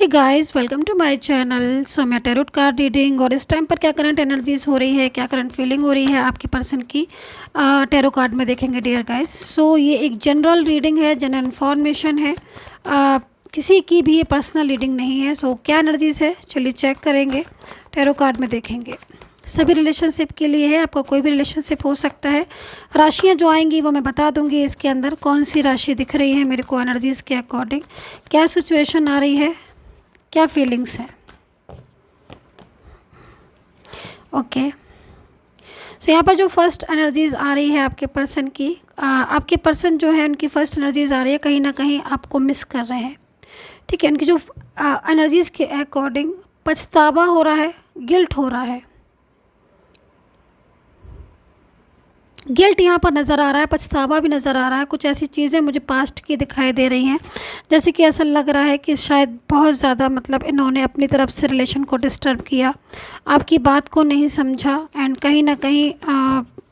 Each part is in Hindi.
Hey guys, welcome to my channel. So मैं टैरोट कार्ड रीडिंग और इस टाइम पर क्या करंट एनर्जीज हो रही है, क्या करंट फीलिंग हो रही है आपकी पर्सन की टैरो कार्ड में देखेंगे डियर गाइस। सो ये एक जनरल रीडिंग है, जनरल इन्फॉर्मेशन है, किसी की भी ये पर्सनल रीडिंग नहीं है। सो क्या एनर्जीज है चलिए चेक करेंगे, टैरो कार्ड में देखेंगे। सभी रिलेशनशिप के लिए है, आपका कोई भी रिलेशनशिप हो सकता है। राशियां जो आएंगी वो मैं बता दूंगी इसके अंदर कौन सी राशि दिख रही है मेरे को एनर्जीज़ के अकॉर्डिंग, क्या सिचुएशन आ रही है, क्या फीलिंग्स है। ओके, सो यहाँ पर जो फर्स्ट एनर्जीज़ आ रही है आपके पर्सन की, आपके पर्सन जो है उनकी फर्स्ट एनर्जीज़ आ रही है कहीं ना कहीं आपको मिस कर रहे हैं। ठीक है, उनकी जो एनर्जीज़ के अकॉर्डिंग पछतावा हो रहा है, गिल्ट हो रहा है। गिल्ट यहाँ पर नज़र आ रहा है, पछतावा भी नज़र आ रहा है। कुछ ऐसी चीज़ें मुझे पास्ट की दिखाई दे रही हैं, जैसे कि ऐसा लग रहा है कि शायद बहुत ज़्यादा मतलब इन्होंने अपनी तरफ से रिलेशन को डिस्टर्ब किया, आपकी बात को नहीं समझा एंड कहीं ना कहीं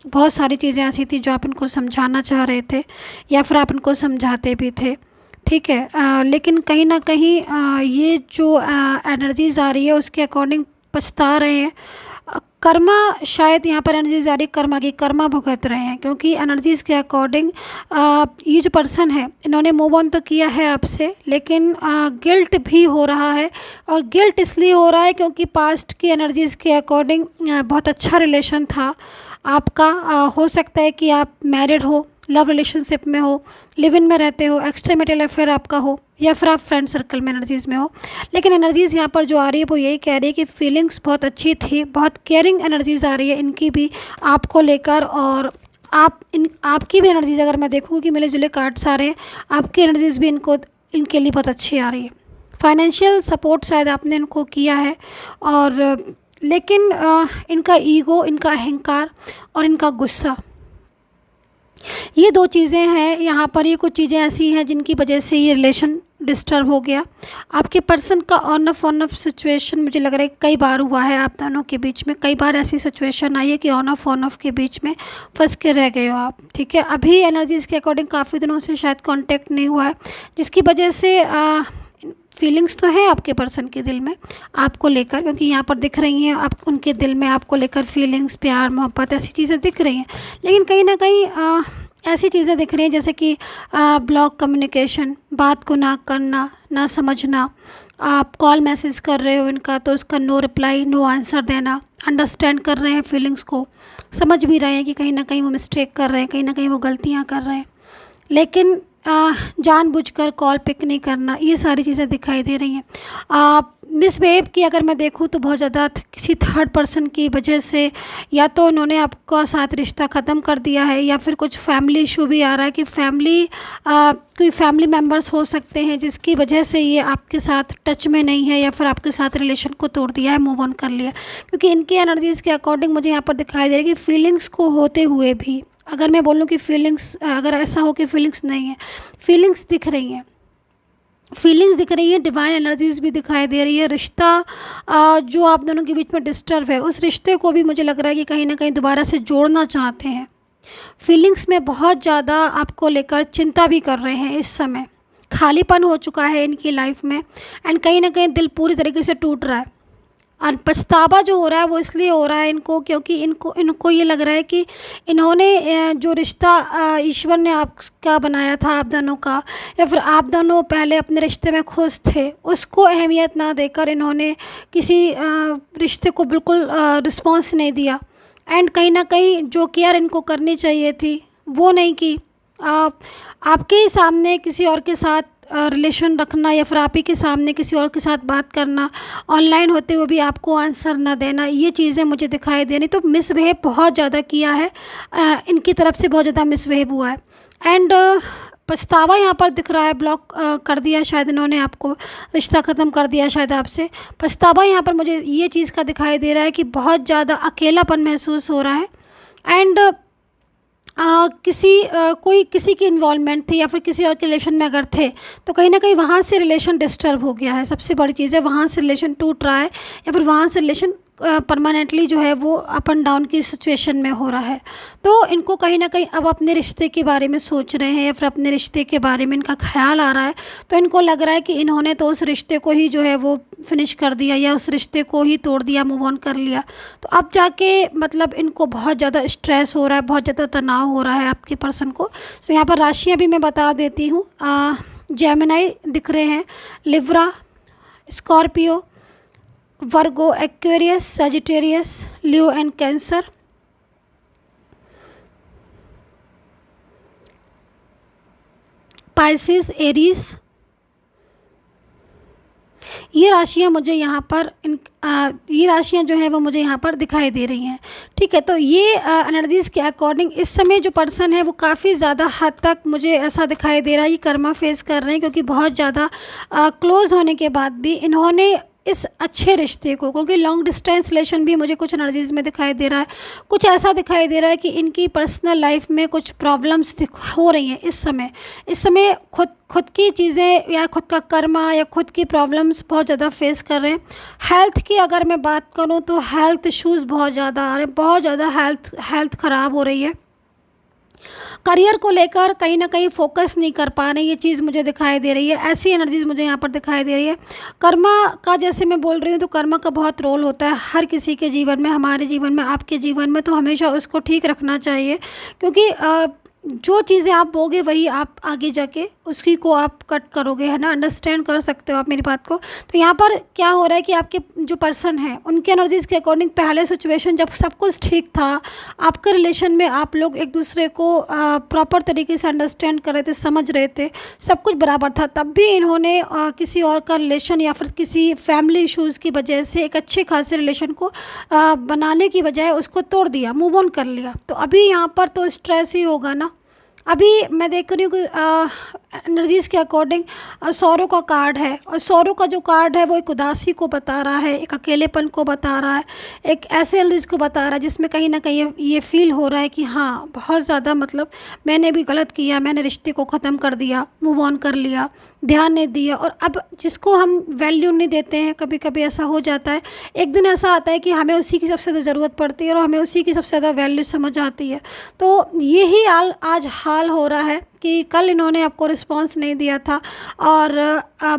बहुत सारी चीज़ें ऐसी थी जो आप इनको समझाना चाह रहे थे या फिर आप इनको समझाते भी थे। ठीक है, लेकिन कहीं ना कहीं ये जो एनर्जीज़ आ रही है उसके अकॉर्डिंग पछता रहे हैं। कर्मा शायद यहाँ पर एनर्जीज आ रही है, कर्मा की कर्मा भुगत रहे हैं, क्योंकि एनर्जीज़ के अकॉर्डिंग ये जो पर्सन है इन्होंने मूव ऑन तो किया है आपसे, लेकिन गिल्ट भी हो रहा है। और गिल्ट इसलिए हो रहा है क्योंकि पास्ट की एनर्जीज़ के अकॉर्डिंग बहुत अच्छा रिलेशन था आपका। हो सकता है कि आप मैरिड हो, लव रिलेशनशिप में हो, लिव इन में रहते हो, एक्स्ट्रा मैरिटल अफेयर आपका हो, या फिर आप फ्रेंड सर्कल में एनर्जीज़ में हो। लेकिन एनर्जीज़ यहाँ पर जो आ रही है वो यही कह रही है कि फीलिंग्स बहुत अच्छी थी, बहुत केयरिंग एनर्जीज़ आ रही है इनकी भी आपको लेकर। और आपकी भी एनर्जीज़ अगर मैं देखूँ कि मिले जुले कार्ड्स आ रहे हैं, आपकी एनर्जीज़ भी इनके लिए बहुत अच्छी आ रही है। फाइनेंशियल सपोर्ट शायद आपने इनको किया है, और लेकिन इनका ईगो, इनका अहंकार और इनका गुस्सा, ये दो चीज़ें हैं यहाँ पर। ये कुछ चीज़ें ऐसी हैं जिनकी वजह से ये रिलेशन डिस्टर्ब हो गया। आपके पर्सन का ऑन ऑफ सिचुएशन मुझे लग रहा है कई बार हुआ है आप दोनों के बीच में, कई बार ऐसी सिचुएशन आई है कि ऑन ऑफ के बीच में फंस के रह गए हो आप। ठीक है, अभी एनर्जीज़ के अकॉर्डिंग काफ़ी दिनों से शायद कांटेक्ट नहीं हुआ है, जिसकी वजह से फीलिंग्स तो है आपके पर्सन के दिल में आपको लेकर, क्योंकि यहाँ पर दिख रही हैं आप उनके दिल में आपको लेकर फीलिंग्स, प्यार, मोहब्बत, ऐसी चीज़ें दिख रही हैं। लेकिन कहीं ना कहीं ऐसी चीज़ें दिख रही हैं जैसे कि ब्लॉक कम्युनिकेशन, बात को ना करना, ना समझना। आप कॉल मैसेज कर रहे हो इनका तो उसका नो रिप्लाई, नो आंसर देना। अंडरस्टैंड कर रहे हैं फीलिंग्स को, समझ भी रहे हैं कि कहीं ना कहीं वो मिस्टेक कर रहे हैं, कहीं ना कहीं वो गलतियाँ कर रहे हैं, लेकिन जानबूझकर कॉल पिक नहीं करना। ये सारी चीज़ें दिखाई दे रही हैं। मिसबिहेव की अगर मैं देखूँ तो बहुत ज़्यादा किसी थर्ड पर्सन की वजह से या तो उन्होंने आपका साथ रिश्ता ख़त्म कर दिया है, या फिर कुछ फैमिली इशू भी आ रहा है कि कोई फैमिली मेम्बर्स हो सकते हैं जिसकी वजह से ये आपके साथ टच में नहीं है, या फिर आपके साथ रिलेशन को तोड़ दिया है, मूव ऑन कर लिया। क्योंकि इनकी एनर्जीज़ के अकॉर्डिंग मुझे यहाँ पर दिखाई दे रही है कि फीलिंग्स को होते हुए भी, अगर मैं बोलूँ कि फीलिंग्स, अगर ऐसा हो कि फीलिंग्स नहीं है, फीलिंग्स दिख रही हैं, फीलिंग्स दिख रही है, डिवाइन एनर्जीज भी दिखाई दे रही है। रिश्ता जो आप दोनों के बीच में डिस्टर्ब है, उस रिश्ते को भी मुझे लग रहा है कि कहीं ना कहीं दोबारा से जोड़ना चाहते हैं। फीलिंग्स में बहुत ज़्यादा आपको लेकर चिंता भी कर रहे हैं। इस समय खालीपन हो चुका है इनकी लाइफ में, एंड कहीं ना कहीं दिल पूरी तरीके से टूट रहा है। और पछतावा जो हो रहा है वो इसलिए हो रहा है इनको, क्योंकि इनको ये लग रहा है कि इन्होंने जो रिश्ता ईश्वर ने आपका बनाया था आप दोनों का, या फिर आप दोनों पहले अपने रिश्ते में खुश थे, उसको अहमियत ना देकर इन्होंने किसी रिश्ते को बिल्कुल रिस्पॉन्स नहीं दिया, एंड कहीं ना कहीं जो केयर इनको करनी चाहिए थी वो नहीं की। आपके ही सामने किसी और के साथ रिलेशन रखना, या फिर आप ही के सामने किसी और के साथ बात करना, ऑनलाइन होते हुए भी आपको आंसर ना देना, ये चीज़ें मुझे दिखाई दे रही। तो मिसबिहेव बहुत ज़्यादा किया है, इनकी तरफ से बहुत ज़्यादा मिसबिहेव हुआ है, एंड पछतावा यहाँ पर दिख रहा है। ब्लॉक कर दिया शायद इन्होंने आपको, रिश्ता ख़त्म कर दिया शायद आपसे। पछतावा यहाँ पर मुझे ये चीज़ का दिखाई दे रहा है कि बहुत ज़्यादा अकेलापन महसूस हो रहा है, एंड कोई किसी की इन्वॉल्वमेंट थी, या फिर किसी और के रिलेशन में अगर थे तो कहीं ना कहीं वहाँ से रिलेशन डिस्टर्ब हो गया है। सबसे बड़ी चीज़ है, वहाँ से रिलेशन टूट रहा है, या फिर वहाँ से रिलेशन परमानेंटली जो है वो अप एंड डाउन की सिचुएशन में हो रहा है। तो इनको कहीं ना कहीं अब अपने रिश्ते के बारे में सोच रहे हैं या फिर अपने रिश्ते के बारे में इनका ख्याल आ रहा है। तो इनको लग रहा है कि इन्होंने तो उस रिश्ते को ही जो है वो फिनिश कर दिया या उस रिश्ते को ही तोड़ दिया, मूव ऑन कर लिया। तो अब जाके मतलब इनको बहुत ज़्यादा स्ट्रेस हो रहा है, बहुत ज़्यादा तनाव हो रहा है आपके पर्सन को। तो यहाँ पर राशियाँ भी मैं बता देती हूँ। जेमिनाई दिख रहे हैं, Libra, Scorpio, Virgo, Aquarius, Sagittarius, Leo and cancer. Pisces, Aries. ये राशियाँ मुझे यहाँ पर ये राशियाँ जो है वो मुझे यहाँ पर दिखाई दे रही हैं। ठीक है, तो ये एनर्जीज़ के अकॉर्डिंग इस समय जो पर्सन है वो काफ़ी ज़्यादा हद तक मुझे ऐसा दिखाई दे रहा है, ये कर्मा फेस कर रहे हैं, क्योंकि बहुत ज़्यादा क्लोज़ होने के बाद भी इन्होंने इस अच्छे रिश्ते को, क्योंकि लॉन्ग डिस्टेंस रिलेशन भी मुझे कुछ एनर्जीज़ में दिखाई दे रहा है, कुछ ऐसा दिखाई दे रहा है कि इनकी पर्सनल लाइफ में कुछ प्रॉब्लम्स हो रही हैं इस समय खुद की चीज़ें या खुद का कर्मा या खुद की प्रॉब्लम्स बहुत ज़्यादा फेस कर रहे हैं। हेल्थ की अगर मैं बात करूं तो हेल्थ इश्यूज़ बहुत ज़्यादा आ रहे हैं, बहुत ज़्यादा हेल्थ ख़राब हो रही है। करियर को लेकर कहीं ना कहीं फोकस नहीं कर पा रहे, ये चीज़ मुझे दिखाई दे रही है। ऐसी एनर्जीज मुझे यहाँ पर दिखाई दे रही है। कर्मा का जैसे मैं बोल रही हूँ, तो कर्मा का बहुत रोल होता है हर किसी के जीवन में, हमारे जीवन में, आपके जीवन में। तो हमेशा उसको ठीक रखना चाहिए, क्योंकि जो चीज़ें आप बोगे वही आप आगे जाके उसी को आप कट करोगे, है ना। अंडरस्टैंड कर सकते हो आप मेरी बात को। तो यहाँ पर क्या हो रहा है कि आपके जो पर्सन है उनके एनर्जीज़ के अकॉर्डिंग पहले सिचुएशन जब सब कुछ ठीक था, आपके रिलेशन में आप लोग एक दूसरे को प्रॉपर तरीके से अंडरस्टैंड कर रहे थे, समझ रहे थे, सब कुछ बराबर था, तब भी इन्होंने किसी और का रिलेशन या फिर किसी फैमिली इशूज़ की वजह से एक अच्छे खासे रिलेशन को बनाने की बजाय उसको तोड़ दिया, मूव ऑन कर लिया। तो अभी यहाँ पर तो स्ट्रेस ही होगा ना। अभी मैं देख रही हूँ कि एनर्जीज़ के अकॉर्डिंग सौरों का कार्ड है, और सौरों का जो कार्ड है वो एक उदासी को बता रहा है, एक अकेलेपन को बता रहा है, एक ऐसे एनर्जीज़ को बता रहा है जिसमें कहीं ना कहीं ये फील हो रहा है कि हाँ बहुत ज़्यादा मतलब मैंने भी गलत किया, मैंने रिश्ते को ख़त्म कर दिया, मूव ऑन कर लिया, ध्यान नहीं दिया। और अब जिसको हम वैल्यू नहीं देते हैं, कभी कभी ऐसा हो जाता है, एक दिन ऐसा आता है कि हमें उसी की सबसे ज़्यादा ज़रूरत पड़ती है और हमें उसी की सबसे ज़्यादा वैल्यू समझ आती है। तो यही आज हाल हो रहा है कि कल इन्होंने आपको रिस्पांस नहीं दिया था और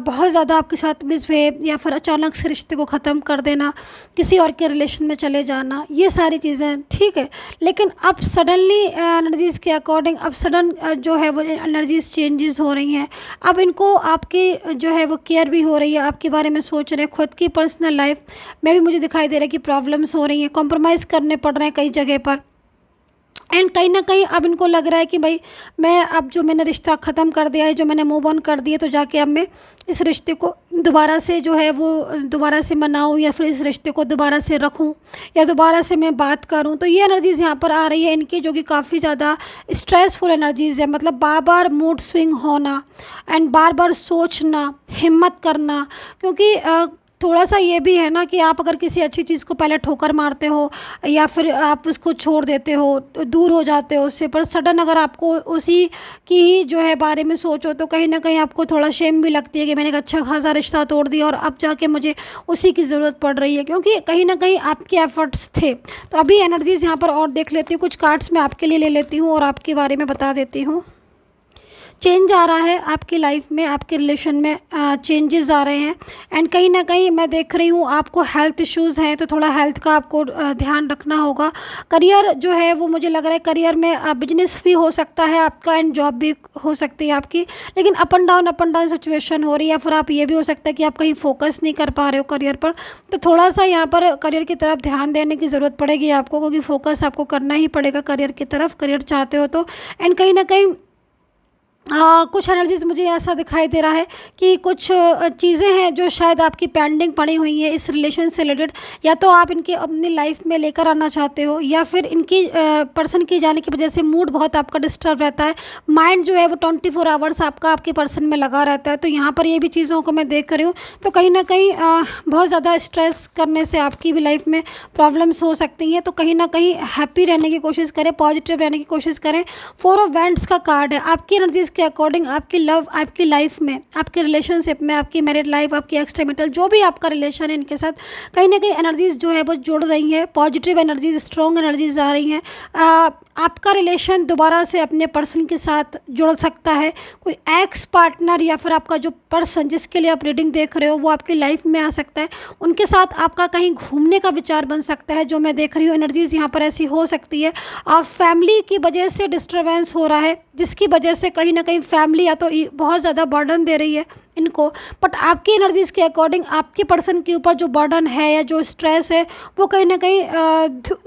बहुत ज़्यादा आपके साथ मिसबिहेव या फिर अचानक से रिश्ते को ख़त्म कर देना, किसी और के रिलेशन में चले जाना, ये सारी चीज़ें ठीक है। लेकिन अब सडनली एनर्जीज़ के अकॉर्डिंग अब सडन जो है वो एनर्जीज़ चेंजेस हो रही हैं। अब इनको आपकी जो है वो केयर भी हो रही है, आपके बारे में सोच रहे हैं, खुद की पर्सनल लाइफ में भी मुझे दिखाई दे रहा है कि प्रॉब्लम्स हो रही हैं, कॉम्प्रोमाइज़ करने पड़ रहे हैं कई जगह पर। एंड कहीं ना कहीं अब इनको लग रहा है कि भाई मैं अब जो मैंने रिश्ता ख़त्म कर दिया है, जो मैंने मूव ऑन कर दिया, तो जाके अब मैं इस रिश्ते को दोबारा से जो है वो दोबारा से मनाऊं या फिर इस रिश्ते को दोबारा से रखूं या दोबारा से मैं बात करूं। तो ये एनर्जीज़ यहाँ पर आ रही है इनकी, जो कि काफ़ी ज़्यादा स्ट्रेसफुल एनर्जीज़ है। मतलब बार बार मूड स्विंग होना एंड बार बार सोचना, हिम्मत करना, क्योंकि थोड़ा सा ये भी है ना कि आप अगर किसी अच्छी चीज़ को पहले ठोकर मारते हो या फिर आप उसको छोड़ देते हो, दूर हो जाते हो उससे, पर सडन अगर आपको उसी की ही जो है बारे में सोचो तो कहीं ना कहीं आपको थोड़ा शेम भी लगती है कि मैंने एक अच्छा खासा रिश्ता तोड़ दिया और अब जाके मुझे उसी की ज़रूरत पड़ रही है, क्योंकि कहीं ना कहीं आपके एफर्ट्स थे। तो अभी एनर्जीज़ यहाँ पर और देख लेती हूँ, कुछ कार्ड्स मैं आपके लिए ले लेती हूँ और आपके बारे में बता देती हूँ। चेंज आ रहा है आपकी लाइफ में, आपके रिलेशन में चेंजेस आ रहे हैं। एंड कहीं ना कहीं मैं देख रही हूँ आपको हेल्थ इश्यूज़ हैं, तो थोड़ा हेल्थ का आपको ध्यान रखना होगा। करियर जो है वो मुझे लग रहा है करियर में बिजनेस भी हो सकता है आपका एंड जॉब भी हो सकती है आपकी, लेकिन अप एंड डाउन सिचुएशन हो रही है। या फिर आप ये भी हो सकता है कि आप कहीं फोकस नहीं कर पा रहे हो करियर पर, तो थोड़ा सा यहाँ पर करियर की तरफ ध्यान देने की ज़रूरत पड़ेगी आपको, क्योंकि फोकस आपको करना ही पड़ेगा करियर की तरफ, करियर चाहते हो तो। एंड कहीं ना कहीं कुछ एनर्जीज़ मुझे ऐसा दिखाई दे रहा है कि कुछ चीज़ें हैं जो शायद आपकी पेंडिंग पड़ी हुई हैं इस रिलेशन से रिलेटेड, या तो आप इनकी अपनी लाइफ में लेकर आना चाहते हो या फिर इनकी पर्सन की जाने की वजह से मूड बहुत आपका डिस्टर्ब रहता है, माइंड जो है वो 24 आवर्स आपका आपके पर्सन में लगा रहता है। तो यहाँ पर ये भी चीज़ों को मैं देख रही हूँ, तो कहीं ना कहीं बहुत ज़्यादा स्ट्रेस करने से आपकी भी लाइफ में प्रॉब्लम्स हो सकती हैं। तो कहीं ना कहीं हैप्पी रहने की कोशिश करें, पॉजिटिव रहने की कोशिश करें। 4 ऑफ वैंड्स का कार्ड है, आपकी एनर्जीज़ के अकॉर्डिंग अकॉर्डिंग आपकी लव, आपकी लाइफ में, आपके रिलेशनशिप में, आपकी मैरिड लाइफ, आपकी एक्सट्रामैरिटल जो भी आपका रिलेशन है, इनके साथ कहीं ना कहीं एनर्जीज जो है वो जुड़ रही हैं, पॉजिटिव एनर्जीज, स्ट्रॉन्ग एनर्जीज आ रही हैं। आपका रिलेशन दोबारा से अपने पर्सन के साथ जुड़ सकता है। कोई एक्स पार्टनर या फिर आपका जो पर्सन जिसके लिए आप रीडिंग देख रहे हो वो आपकी लाइफ में आ सकता है। उनके साथ आपका कहीं घूमने का विचार बन सकता है, जो मैं देख रही हूँ एनर्जीज यहाँ पर ऐसी हो सकती है। आप फैमिली की वजह से डिस्टर्बेंस हो रहा है, जिसकी वजह से कहीं ना कहीं फैमिली या तो बहुत ज़्यादा बर्डन दे रही है इनको, बट आपकी एनर्जीज़ के अकॉर्डिंग आपके पर्सन के ऊपर जो बर्डन है या जो स्ट्रेस है वो कहीं ना कहीं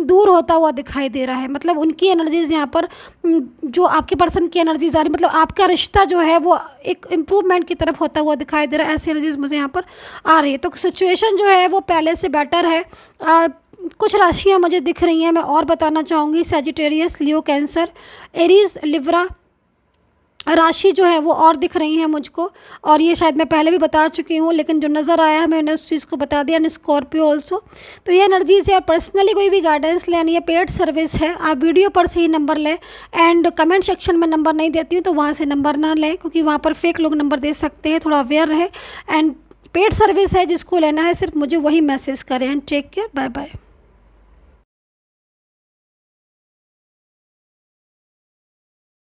दूर होता हुआ दिखाई दे रहा है। मतलब उनकी एनर्जीज़ यहाँ पर जो आपके पर्सन की एनर्जीज़ आ रही, मतलब आपका रिश्ता जो है वो एक इम्प्रूवमेंट की तरफ होता हुआ दिखाई दे रहा है। ऐसी एनर्जीज़ मुझे यहाँ पर आ रही है। तो सिचुएशन जो है वो पहले से बेटर है। कुछ राशियाँ मुझे दिख रही हैं, मैं और बताना चाहूँगी। सैजिटेरियस, लियो, कैंसर, एरीज, लिब्रा राशि जो है वो और दिख रही हैं मुझको, और ये शायद मैं पहले भी बता चुकी हूँ, लेकिन जो नज़र आया है मैंने उस चीज़ को बता दिया। And Scorpio also. तो ये एनर्जीज है। पर्सनली कोई भी गाइडेंस लेनी है, पेड सर्विस है, आप वीडियो पर से ही नंबर लें। एंड कमेंट सेक्शन में नंबर नहीं देती हूँ तो वहाँ से नंबर ना लें, क्योंकि वहाँ पर फेक लोग नंबर दे सकते हैं, थोड़ा अवेयर रहे। एंड पेड सर्विस है, जिसको लेना है सिर्फ मुझे वही मैसेज करें। And take care, bye bye.